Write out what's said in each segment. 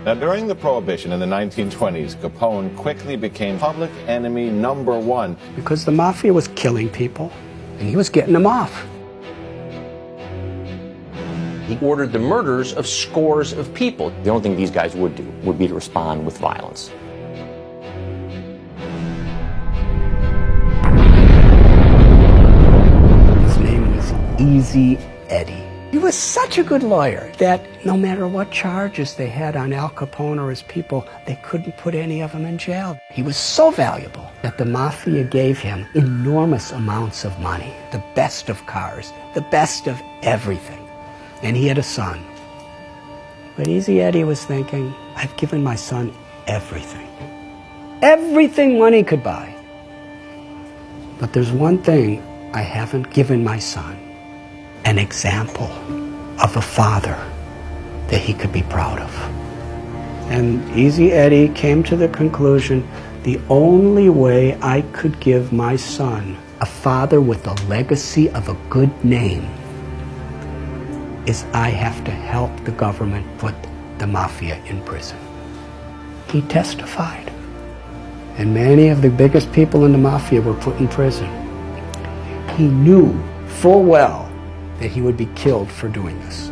Now, during the Prohibition in the 1920s, Capone quickly became public enemy number one. Because the mafia was killing people, and he was getting them off. He ordered the murders of scores of people. The only thing these guys would do would be to respond with violence. His name was Easy Eddie. He was such a good lawyer that no matter what charges they had on Al Capone or his people, they couldn't put any of them in jail. He was so valuable that the mafia gave him enormous amounts of money, the best of cars, the best of everything. And he had a son. But Easy Eddie was thinking, I've given my son everything. Everything money could buy. But there's one thing I haven't given my son. An example of a father that he could be proud of. And Easy Eddie came to the conclusion, the only way I could give my son a father with a legacy of a good name is I have to help the government put the mafia in prison. He testified. And many of the biggest people in the mafia were put in prison. He knew full well that he would be killed for doing this.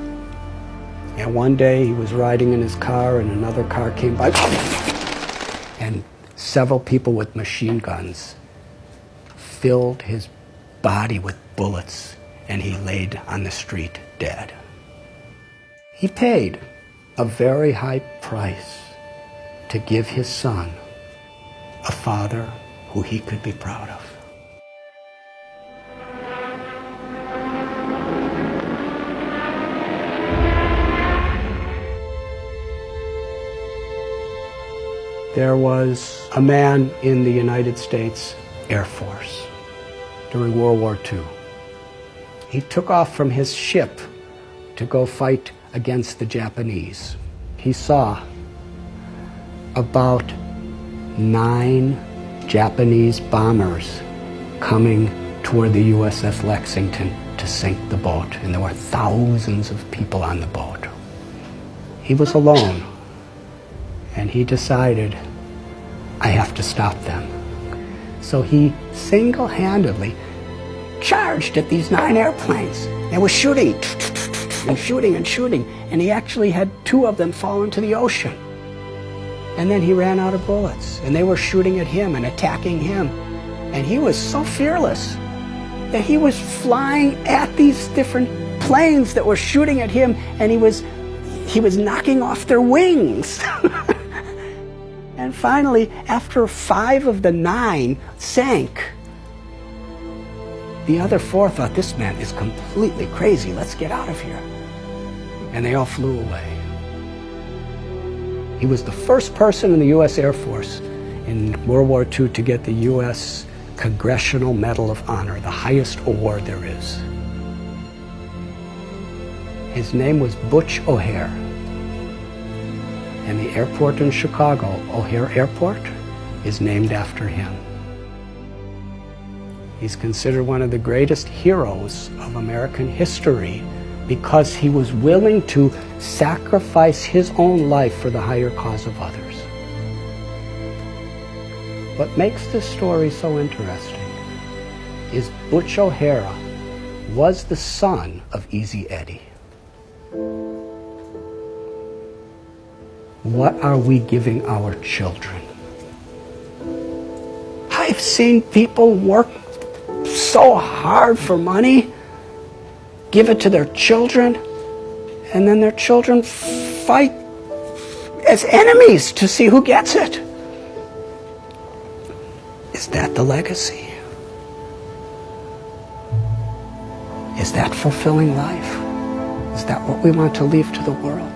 And one day he was riding in his car and another car came by and several people with machine guns filled his body with bullets and he laid on the street dead. He paid a very high price to give his son a father who he could be proud of. There was a man in the United States Air Force during World War II. He took off from his ship to go fight against the Japanese. He saw about 9 Japanese bombers coming toward the USS Lexington to sink the boat, and there were thousands of people on the boat. He was alone. And he decided, I have to stop them. So he single-handedly charged at these 9 airplanes and was shooting and shooting and shooting. And he actually had 2 of them fall into the ocean. And then he ran out of bullets. And they were shooting at him and attacking him. And he was so fearless that he was flying at these different planes that were shooting at him, and he was knocking off their wings. And finally, after 5 of the 9 sank, the other 4 thought, this man is completely crazy, let's get out of here. And they all flew away. He was the first person in the U.S. Air Force in World War II to get the U.S. Congressional Medal of Honor, the highest award there is. His name was Butch O'Hare. And the airport in Chicago, O'Hare Airport, is named after him. He's considered one of the greatest heroes of American history because he was willing to sacrifice his own life for the higher cause of others. What makes this story so interesting is Butch O'Hare was the son of Easy Eddie. What are we giving our children? I've seen people work so hard for money, give it to their children, and then their children fight as enemies to see who gets it. Is that the legacy? Is that fulfilling life? Is that what we want to leave to the world?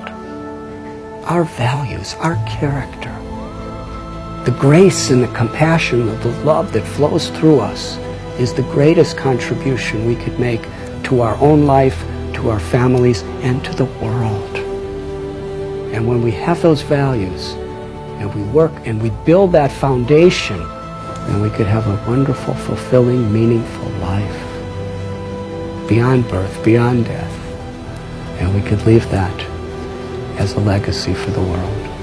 Our values, our character, the grace and the compassion of the love that flows through us is the greatest contribution we could make to our own life, to our families, and to the world. And when we have those values, and we work and we build that foundation, then we could have a wonderful, fulfilling, meaningful life beyond birth, beyond death. And we could leave that as a legacy for the world.